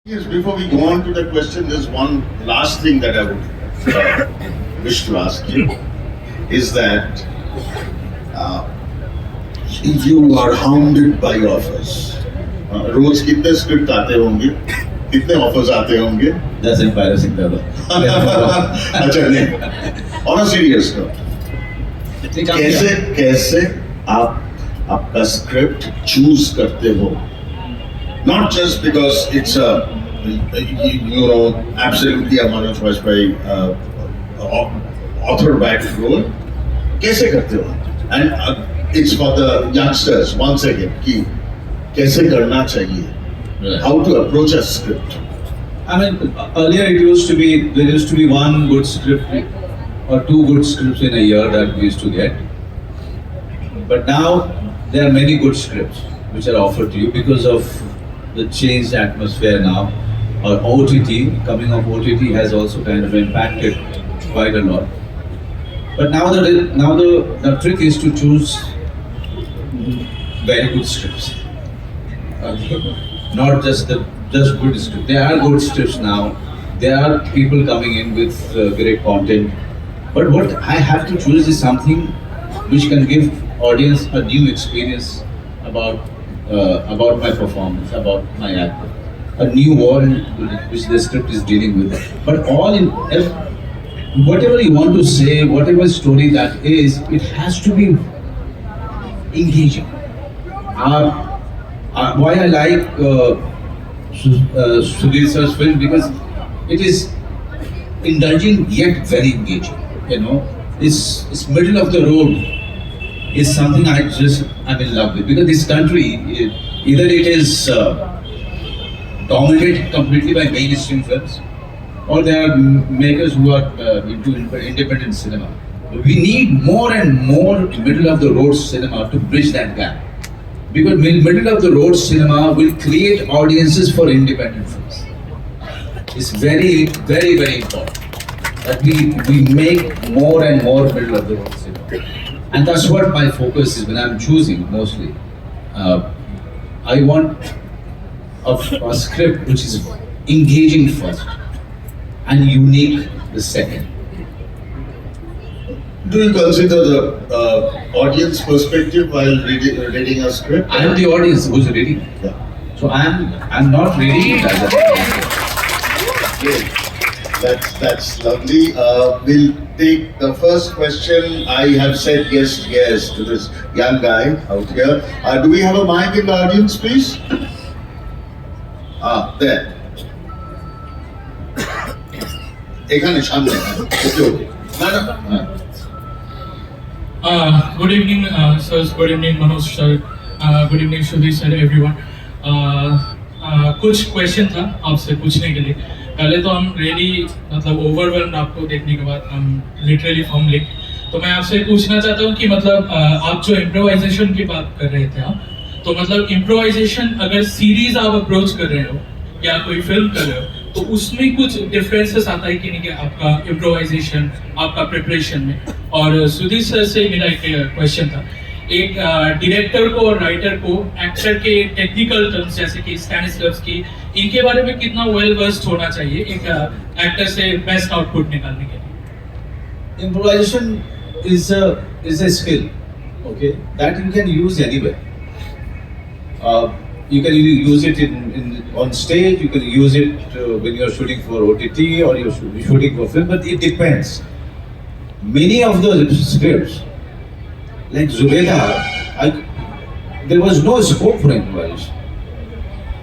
Yes, before we go on to the question, there's one last thing that I would wish to ask you is that if you are hounded by offers, रोज कितने script आते होंगे, कितने offers आते होंगे? That's embarrassing, brother. अच्छा नहीं, on a serious note, कैसे आप आपका स्क्रिप्ट चूज करते हो? Not just because it's absolutely a MANOJ BAJPAYEE author-backed role. कैसे करते हो? And it's for the youngsters once again कि कैसे करना चाहिए? How to approach a script? I mean, earlier there used to be one good script or two good scripts in a year that we used to get. But now there are many good scripts which are offered to you because of the changed atmosphere now. Or OTT, coming of OTT has also kind of impacted quite a lot. But now the trick is to choose very good scripts. Not just good scripts. There are good scripts now. There are people coming in with great content. But what I have to choose is something which can give audience a new experience about my performance, about my acting, a new world which the script is dealing with. But whatever you want to say, whatever story that is, it has to be engaging. Why I like Sudhir sir's film, because it is indulging yet very engaging. You know, it's middle of the road. Is something I'm in love with, because this country, either it is dominated completely by mainstream films, or there are makers who are into independent cinema. We need more and more middle of the road cinema to bridge that gap, because middle of the road cinema will create audiences for independent films. It's very, very, very important that we make more and more middle of the road cinema. And that's what my focus is when I'm choosing mostly. I want a script which is engaging first and unique the second. Do you consider the audience perspective while reading a script? I am the audience who's reading. Yeah. So I'm not reading it as a That's lovely. We'll take the first question. I have said yes to this young guy out here. Do we have a mic in the audience, please? There. এখানে সামনে। Good evening, sirs. Good evening, Manoj sir. Good evening, Sudhir sir, everyone. कुछ question था आपसे पूछने के लिए. पहले तो हम रियली मतलब ओवरवेल्म्ड आपको देखने के बाद हम लिटरली फॉर्मली. तो मैं आपसे पूछना चाहता हूँ कि मतलब आप जो इम्प्रोवाइजेशन की बात कर रहे थे आप, तो मतलब इम्प्रोवाइजेशन अगर सीरीज आप अप्रोच कर रहे हो या कोई फिल्म कर रहे हो, तो उसमें कुछ डिफरेंसेस आता है कि नहीं, कि आपका इम्प्रोवाइजेशन आपका प्रिपरेशन में. और सुधीर सर से मेरा एक क्वेश्चन था, एक डायरेक्टर को और राइटर को एक्टर के टेक्निकल टर्म्स जैसे कि स्टैनिस्लव्स की, इनके बारे में कितना वेल वर्स्ड होना चाहिए एक एक्टर से बेस्ट आउटपुट निकालने के लिए? Improvisation is a skill, okay, that you can use anywhere. You can use it on stage. You can use it when you're shooting for OTT or you're shooting for film. But it depends. Many of the scripts, like Zubeda, there was no scope for improvisation.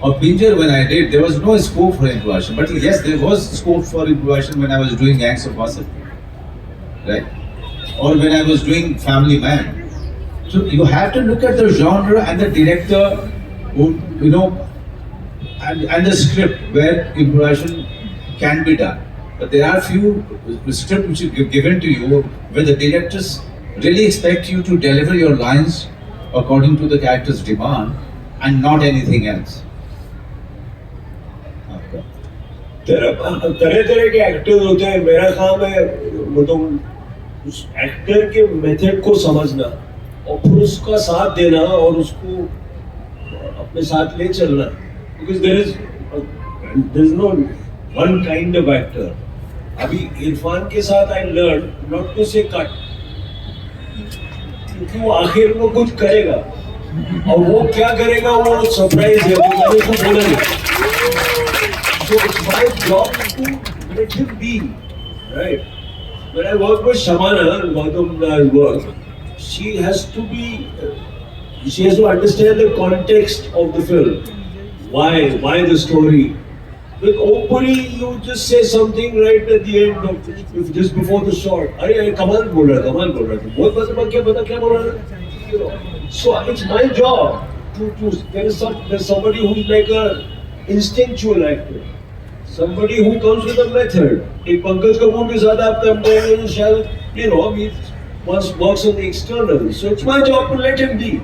Or Pinjar, when I did, there was no scope for improvisation. But yes, there was scope for improvisation when I was doing Gangs of Wasseypur, right? Or when I was doing Family Man. So you have to look at the genre and the director, who, you know, and the script where improvisation can be done. But there are few scripts which are given to you where the directors really expect you to deliver your lines according to the character's demand and not anything else. तरह के actors होते हैं. मेरा काम है मतलब उस actor के मेथड को समझना और फिर उसका साथ देना और उसको अपने साथ ले चलना. Because there is there's no one kind of actor. अभी इरफान के साथ I learned not to say cut, क्योंकि वो आखिर में कुछ करेगा और वो क्या करेगा वो सरप्राइज है, वो मैंने उसको बोला नहीं. So it's my job to let him be, right? When I work with Shamana, Gautam's work, she has to understand the context of the film. Why the story? With Opuri, you just say something right at the end of just before the shot. अरे कमाल बोल रहा था, बहुत पता क्या बोल रहा था. You know, so it's my job to there's somebody who's like a instinctual actor, somebody who comes with a method. एक पंकज कपूर के साथ आप कंपेयर करें शायद, you know, he works on the external. So it's my job to let him be.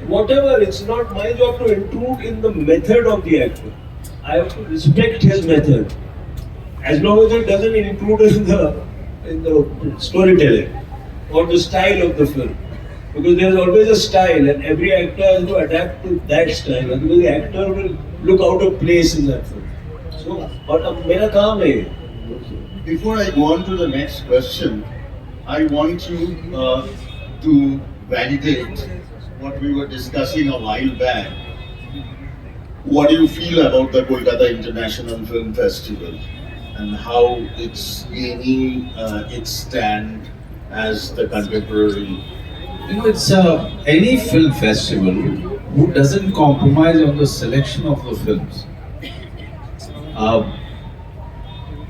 Whatever, it's not my job to intrude in the method of the actor. I have to respect his method, as long as it doesn't intrude in the storytelling or the style of the film. Because there's always a style, and every actor has to adapt to that style. Because the actor will look out of place in that film. So, but मेरा काम है. Before I go on to the next question, I want you to validate what we were discussing a while back. What do you feel about the Kolkata International Film Festival and how it's gaining its stand as the contemporary? You know, it's any film festival who doesn't compromise on the selection of the films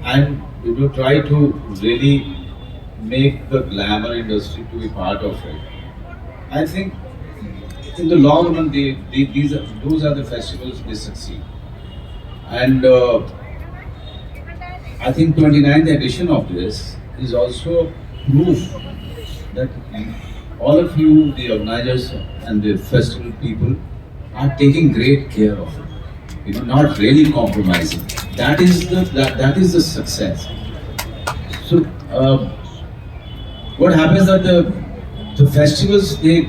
and try to really make the glamour industry to be part of it. I think in the long run, those are the festivals they succeed. And I think 29th edition of this is also proof that all of you, the organizers and the festival people, are taking great care of it. Not really compromising. That is the success. So what happens that the festivals they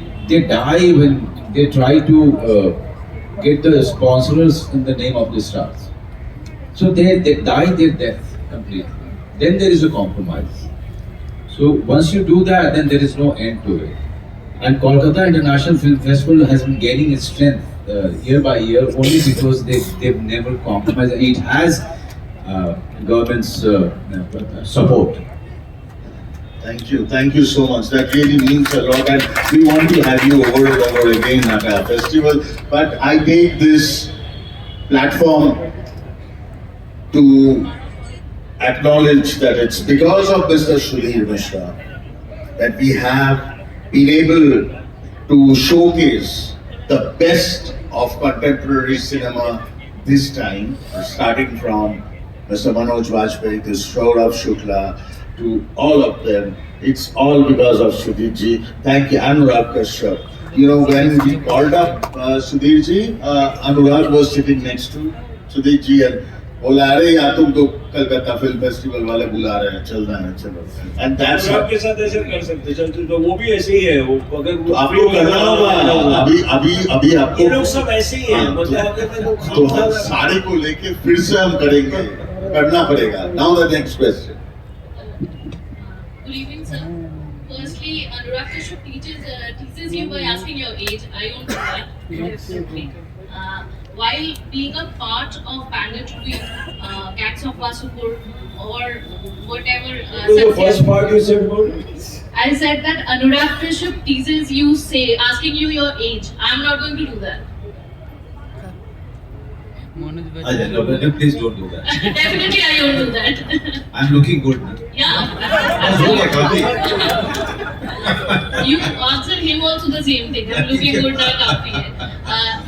die when they try to get the sponsors in the name of the stars. So they die their death completely. Then there is a compromise. So once you do that, then there is no end to it. And Kolkata International Film Festival has been gaining its strength year by year only because they've never compromised. It has government's support. Thank you so much. That really means a lot, and we want to have you over and over again at our festival. But I take this platform to acknowledge that it's because of Mr. Sudhir Mishra that we have been able to showcase the best of contemporary cinema this time, starting from Mr. MANOJ BAJPAYEE to Saurabh Shukla, to all of them. It's all because of Sudhir ji. Thank you, Anurag Kashyap. When we called up Sudhir ji, Anurag was sitting next to Sudhir ji and बोला अरे यार तुम तो Calcutta film festival वाले बुला रहे हैं, चलना है चलो. And that's आपके साथ ऐसे कर सकते हैं, तो वो भी ऐसे ही है. वो अगर तो आपको करना होगा. अभी आपको ये लोग सब ऐसे ही हैं. मतलब तो हम सारे को लेके फिर से हम करेंगे, करना पड़ेगा. Now the next question. Good evening, sir. Firstly, Anurag Kashyap teases you by asking your age. I don't know that. Definitely. While being a part of Bandit Queen, Gangs of Wasupur, or whatever. The first part you said about? I said that Anurag Kashyap teases you, asking you your age. I'm not going to do that. No, please don't do that. Definitely, I don't do that. I'm looking good. Yeah. You answer him also the same thing. I'm looking good now, काफी है.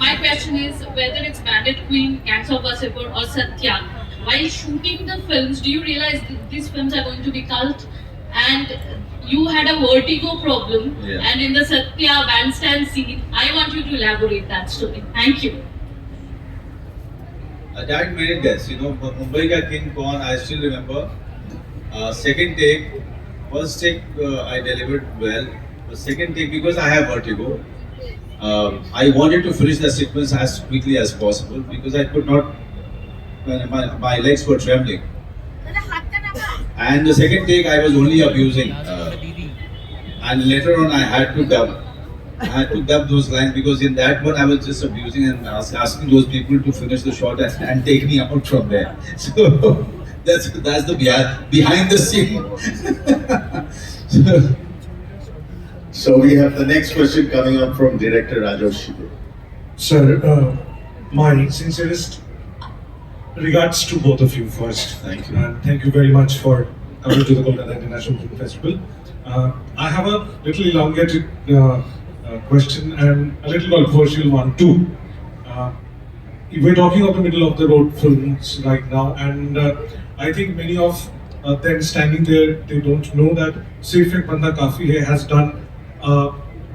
My question is whether it's Bandit Queen, Gangs of Wasipur, or Satya. While shooting the films, do you realize these films are going to be cult? And you had a vertigo problem, and in the Satya bandstand scene, I want you to elaborate that story. Thank you. That made guess. Mumbai ka King Kong, I still remember. Second take, first take I delivered well. The second take, because I have vertigo, I wanted to finish the sequence as quickly as possible because I could not my legs were trembling. And the second take I was only abusing. And later on I had to dub. I had to dub those lines because in that one I was just abusing and asking those people to finish the shot and take me out from there. So that's the behind the scene. So we have the next question coming up from director Rajosh Shide. Sir, my sincerest regards to both of you first. Thank you. And thank you very much for coming to the Kolkata International Film Festival. I have a little elongated question and a little controversial one too. We're talking of the middle of the road films right now, and I think many of them standing there, they don't know that Sirf Ek Banda Kafi Hai has done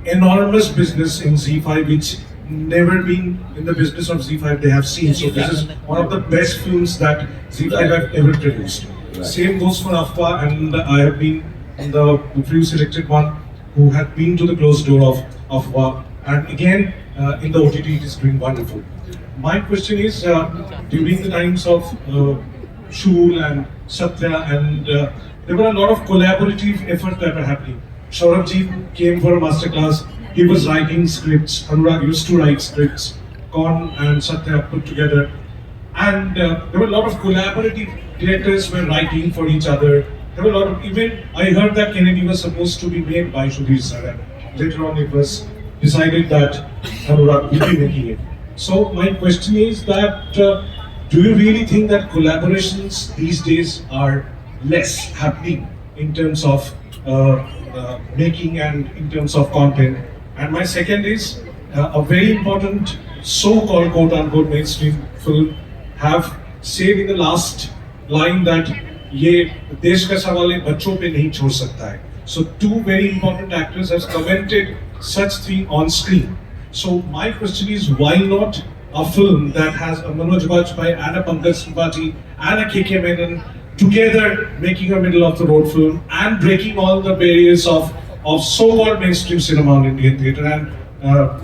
enormous business in Z5, which never been in the business of Z5 they have seen. So this is one of the best films that Z5 have ever produced. Right. Same goes for Afwa, and I have been the few selected one who have been to the closed door of Afwa, and again in the OTT it is doing wonderful. My question is, during the times of Shul and Satya, and there were a lot of collaborative efforts that were happening. Saurabh came for a masterclass. He was writing scripts. Anurag used to write scripts. Kon and Satya put together, and there were a lot of collaborative directors were writing for each other. There were a lot of, even I heard that Kennedy was supposed to be made by Sudhir sir, and later on it was decided that Anurag will be making it. So my question is that, do you really think that collaborations these days are less happening in terms of making and in terms of content? And my second is, a very important so-called quote-unquote mainstream film have said in the last line that ये देश का सवाल है बच्चों पे नहीं छोड़ सकता है. So two very important actors have commented such thing on screen. So my question is, why not a film that has a Manoj Bajpayee and a Pankaj Tripathi and a KK Menon together making a middle of the road film and breaking all the barriers of so-called mainstream cinema in Indian theatre, and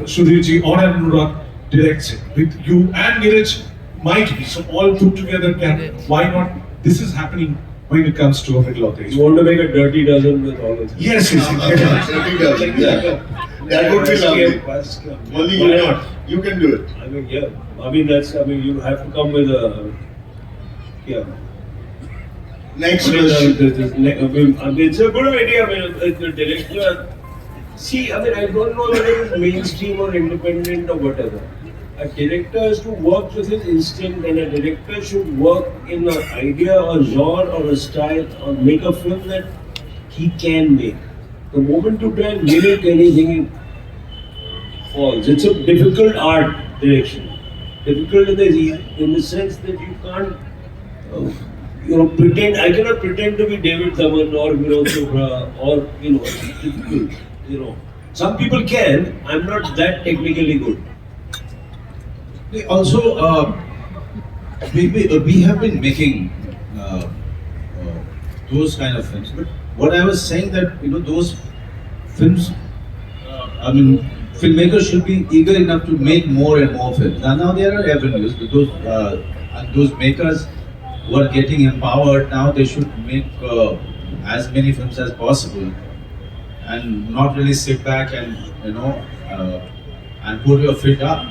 Sudhir ji or Anurag directs it with you and Neeraj might be. So all put together can, why not? This is happening when it comes to a middle of the age. You want to make a dirty dozen with all of them? Yes, That would be lovely. Only you Why can, not? you can do it. I mean, yeah. I mean, you have to come with a, yeah. Next I mean, question. it's a good idea. I mean, the director. See, I mean, I don't know whether it's mainstream or independent or whatever. A director has to work with his instinct, and a director should work in an idea or genre or a style or make a film that he can make. The moment you try and mimic anything, it falls. It's a difficult art direction. Difficult in the sense that you can't, pretend. I cannot pretend to be David Dhaman or Vinod Chopra or it's difficult. Some people can. I'm not that technically good. Also, we have been making those kind of films, but what I was saying that those films, I mean, filmmakers should be eager enough to make more and more films. And now there are avenues. Those makers who are getting empowered now, they should make as many films as possible, and not really sit back and and put your feet up.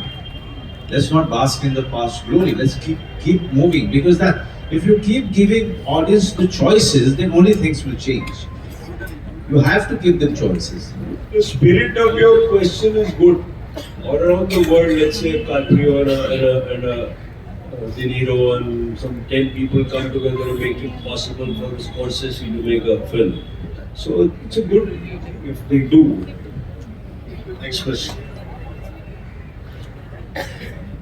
Let's not bask in the past glory. Let's keep moving, because that if you keep giving audience the choices, then only things will change. You have to give them choices. The spirit of your question is good. All around the world, let's say Katri or a De Niro and some 10 people come together and make it possible for Scorsese to make a film. So it's a good if they do. Next question.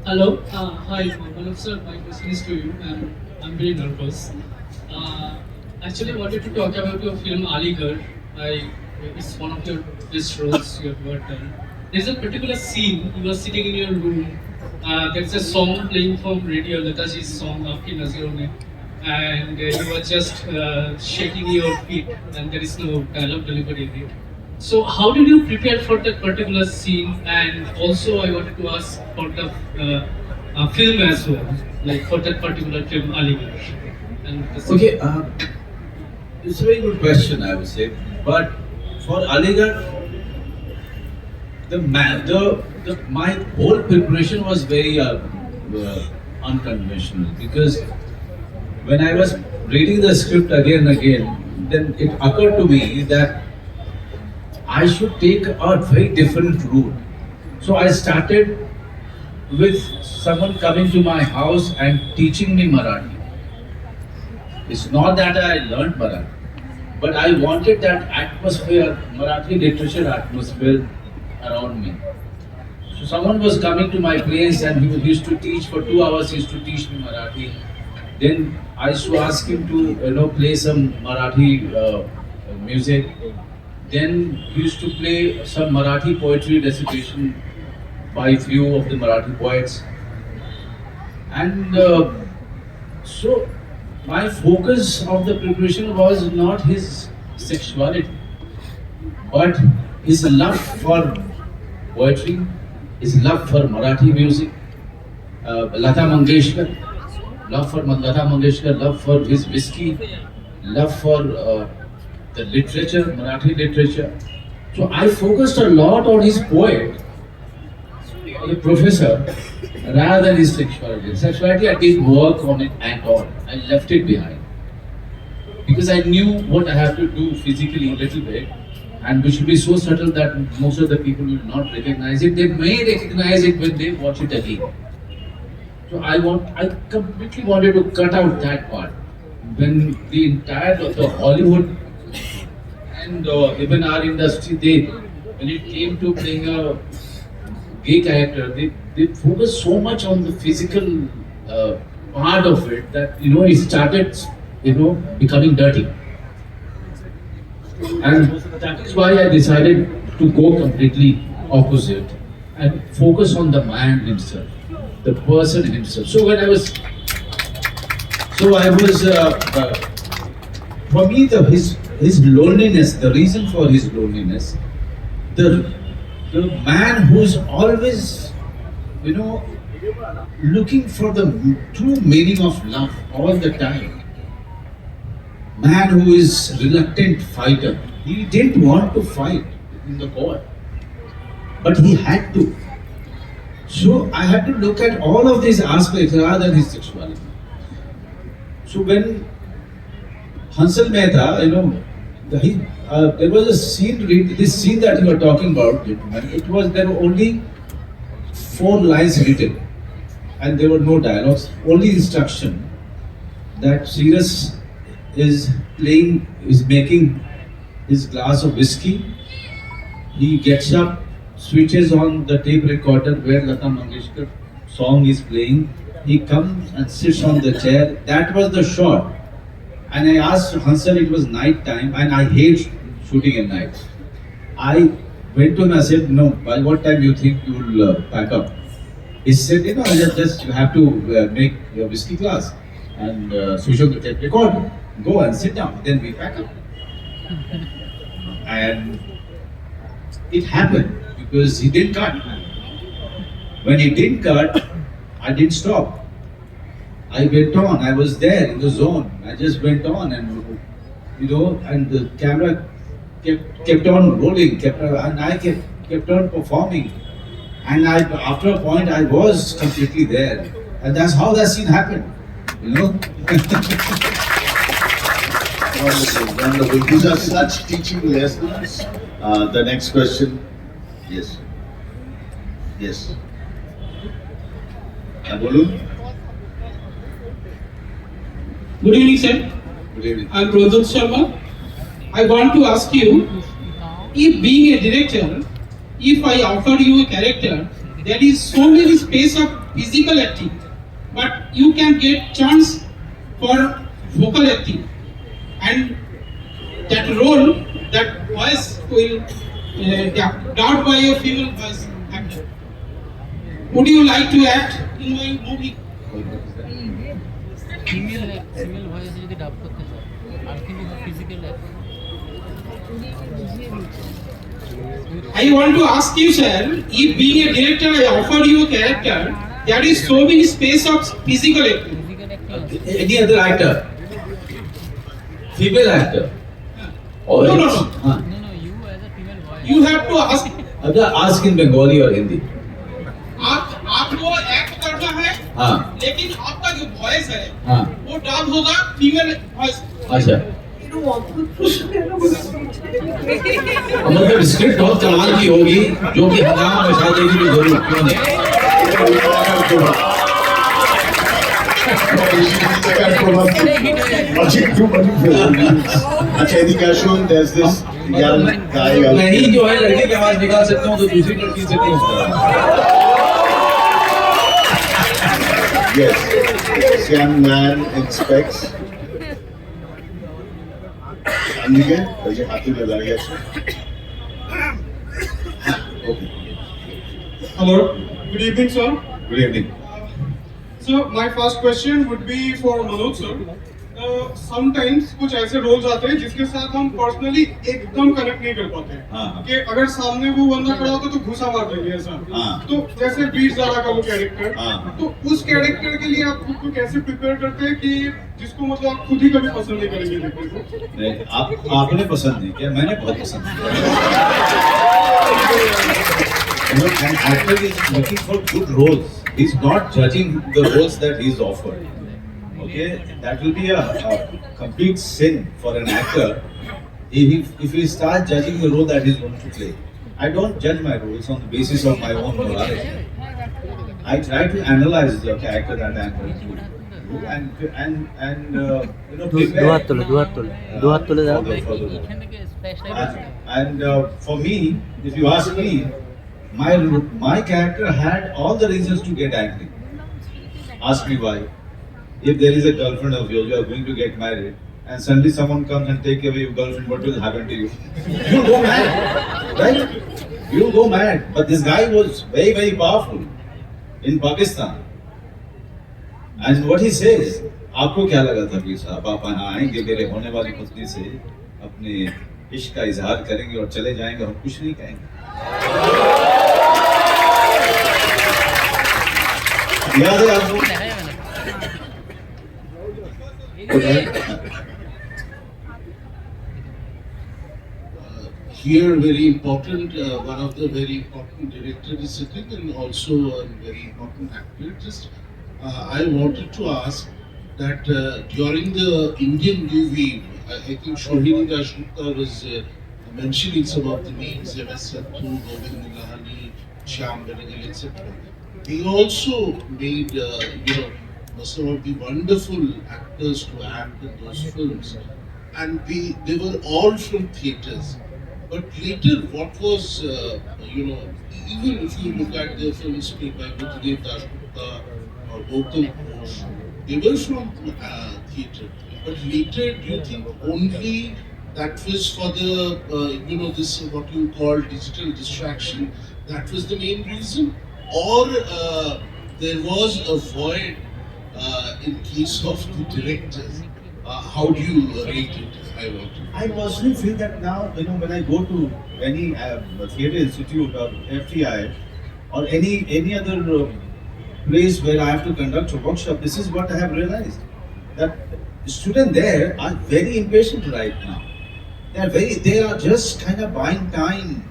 Hello, hi, Manoj sir. My question is to you, and I'm very nervous. Actually, I wanted to talk about your film Aligarh. It's one of your best roles you have ever done. There's a particular scene. You are sitting in your room. There's a song playing from radio, Lataji's song Aapki Nazaron Mein, and you are just shaking your feet, and there is no dialogue delivered in it. So how did you prepare for that particular scene? And also I wanted to ask for the film as well, like for that particular film, Aligarh. And the Okay, it's a very good question, I would say. But for Aligarh, my whole preparation was very unconventional, because when I was reading the script again and again, then it occurred to me that I should take a very different route. So I started with someone coming to my house and teaching me Marathi. It's not that I learned Marathi, but I wanted that atmosphere, Marathi literature atmosphere around me. So someone was coming to my place and he used to teach for 2 hours. He used to teach me Marathi. Then I used to ask him to play some Marathi music. Then he used to play some Marathi poetry recitation by few of the Marathi poets. And so my focus of the preparation was not his sexuality, but his love for poetry, his love for Marathi music, Lata Mangeshkar, love for his whiskey, love for the literature, Marathi literature. So I focused a lot on his poet, the professor, rather than his sexuality. Sexuality, I didn't work on it at all. I left it behind. Because I knew what I have to do physically a little bit, and we should be so subtle that most of the people will not recognize it. They may recognize it when they watch it again. So I completely wanted to cut out that part. When the entire of the Hollywood and even our industry, when it came to playing a gay character, they focused so much on the physical part of it that it started becoming dirty. And that is why I decided to go completely opposite and focus on the man himself, the person himself. So for me, his loneliness, the reason for his loneliness, the man who's always, looking for the true meaning of love all the time. Man who is reluctant fighter. He didn't want to fight in the court, but he had to. So I had to look at all of these aspects rather than his sexuality. So when Hansal Mehta, there was a scene, this scene that you are talking about, there were only 4 lines written, and there were no dialogues, only instruction that Sirius is making his glass of whiskey. He gets up, switches on the tape recorder where Lata Mangeshkar song is playing. He comes and sits on the chair. That was the shot. And I asked Hansal, it was night time, and I hate shooting at night. I went to him and said, no, by what time you think you will pack up? He said, just you have to make your whiskey glass and switch on the tape recorder. Go and sit down. Then we pack up. And it happened because he didn't cut. When he didn't cut, I didn't stop. I went on. I was there in the zone. I just went on, and and the camera kept on rolling, and I kept on performing. And after a point, I was completely there, and that's how that scene happened. Wonderful. These are such teaching lessons. The next question. Yes. Yes. Bolun. Good evening, sir. Good evening. I'm Pradut Sharma. I want to ask you, if being a director, if I offer you a character, there is so many space of physical acting, but you can get chance for vocal acting, and that role, that voice will dubbed by a female voice actor. Would you like to act in my movie? Female voice যদি ডাব করতে চায় আর কিন্তু physical I want to ask you, sir, if being a director I offer you a character, there is so many space of physical acting. Physical acting. Any other actor? Female actor? Or No. No, you as a female voice. You have to ask. ask in Bengali or Hindi. आपको act करना है, हाँ लेकिन आपका जो voice है हाँ वो डब होगा फीमेल वॉइस. अच्छा मतलब स्क्रिप्ट बहुत कमाल की होगी जो कि हंगामा मचा देगी भी जरूर क्यों नहीं. अच्छा indication, there's this young guy. नहीं जो है लड़के की आवाज निकाल सकता हूँ तो दूसरी लड़की से नहीं होता. Yes, this young man in specs. Andike, does your happy with that? Okay. Hello, good evening, sir. Good evening. So my first question would be for Manoj sir. Sometimes कुछ ऐसे रोल्स आते हैं जिसके साथ हम पर्सनली एकदम connect नहीं कर पाते हैं. हाँ. कि अगर सामने वो बंदा खड़ा होता तो घुसा मार देंगे ऐसा. हाँ. तो जैसे बीर ज़ारा का वो कैरेक्टर. हाँ. तो उस कैरेक्टर के लिए आप खुद को कैसे प्रिपेयर करते हैं कि जिसको मतलब आप खुद ही कभी पसंद नहीं करेंगे देखने को. नहीं, आपने पसंद नहीं किया, मैंने बहुत पसंद किया. You know, an actor is looking for good roles. He's not judging the roles that he's offered. Okay, that will be a complete sin for an actor if he starts judging the role that he's going to play. I don't judge my roles on the basis of my own morality. I try to analyze the character that I'm going to do and you know prepare. दो हाथ तोले जा. for the- and for me, if you ask me, my character had all the reasons to get angry. Ask me why. If there is a girlfriend of yours, you are going to get married, and suddenly someone comes and take away your girlfriend, what will happen to you? You'll go mad, right? You'll go mad. But this guy was very, very powerful in Pakistan. And what he says, आपको क्या लगा था कि साहब आप यहाँ आएंगे मेरे होने वाली पत्नी से अपने इश्क का इजहार करेंगे और चले जाएंगे, हम कुछ नहीं कहेंगे. याद है आपको? Here, very important, one of the very important director is sitting and also a very important actor. Just, I wanted to ask that during the Indian New Wave, I think Shohini Dashgupta was mentioning some of the names, MS Sandhu, Govind Nilahani, Shyam Benegal, etc. They also made, some of the wonderful actors to act in those films, and they were all from theatres. But later, what was, even if you look at the films made by Buddhadev Dashgupta or Gautam Ghosh, they were from theatre. But later, do you think only that was for the, this what you call digital distraction, that was the main reason? Or there was a void in case of the directors? How do you rate it? I personally feel that now, when I go to any theatre institute or FTI or any other place where I have to conduct a workshop, this is what I have realized. That students there are very impatient right now. They are just kind of buying time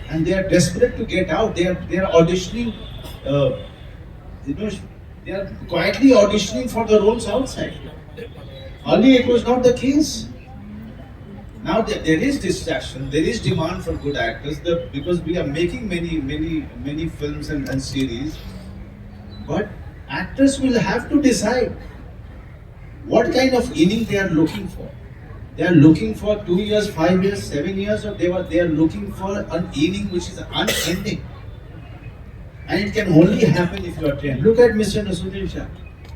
and they are desperate to get out. They are auditioning, they are quietly auditioning for the roles outside. Earlier it was not the case. Now there is distraction, there is demand for good actors because we are making many films and series. But actors will have to decide what kind of inning they are looking for. They are looking for 2 years, 5 years, 7 years, or they are looking for an inning which is unending. And it can only happen if you are trained. Look at Mr. Nasuddin Shah.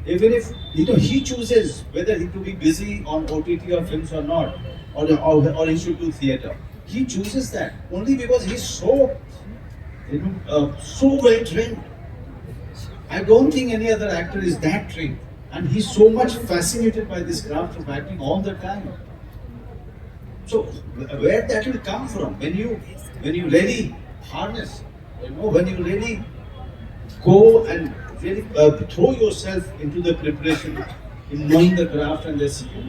Even if he chooses whether he to be busy on OTT or films or not, or he should do theatre, he chooses that only because he's so well trained. I don't think any other actor is that trained, and he's so much fascinated by this craft of acting all the time. So where that will come from when you really harness, when you really go and really throw yourself into the preparation in knowing the craft and the skill.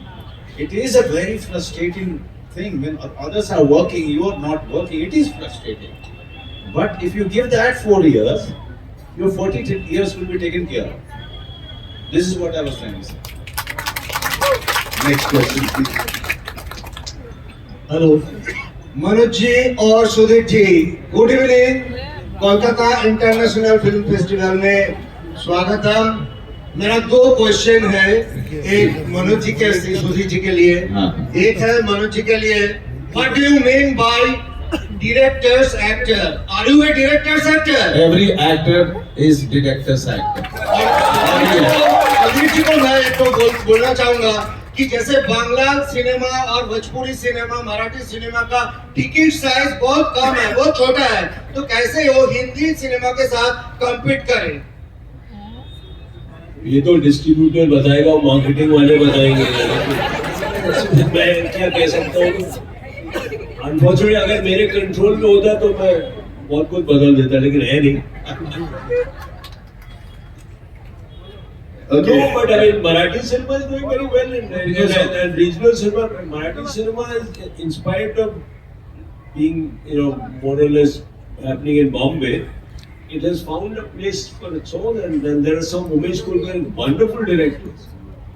It is a very frustrating thing when others are working, you are not working. It is frustrating. But if you give that 4 years, your 40 years will be taken care of. This is what I was trying to say. Next question, please. Hello Manoj ji और Sudhir ji, good evening. Kolkata international film festival में स्वागतम। मेरा 2 question है, एक मनोज जी के सुधीर जी के लिए, एक है मनोज जी के लिए। What do you mean by director's actor? Are you a director's actor? Every actor is director's actor. Sudhir ji को मैं एक तो बोलना चाहूंगा कि जैसे बांग्ला सिनेमा और भोजपुरी सिनेमा, मराठी सिनेमा का टिकट साइज बहुत कम है, बहुत छोटा है, तो कैसे वो हिंदी सिनेमा के साथ कम्पीट करें? ये तो डिस्ट्रीब्यूटर बताएगा, मार्केटिंग वाले बताएंगे। मैं क्या कह सकता हूँ? अनफॉर्चुनेटली अगर मेरे कंट्रोल में होता तो मैं बहुत कुछ बदल देता, लेकिन है नहीं। Okay. No, but I mean, Marathi cinema is doing very well and regional cinema. Marathi cinema is, in spite of being, more or less happening in Bombay, it has found a place for its own, and there are some Umesh Kulkarni, wonderful directors,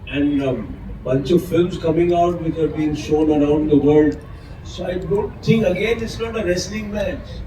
and a bunch of films coming out which are being shown around the world. So I don't think, again, it's not a wrestling match.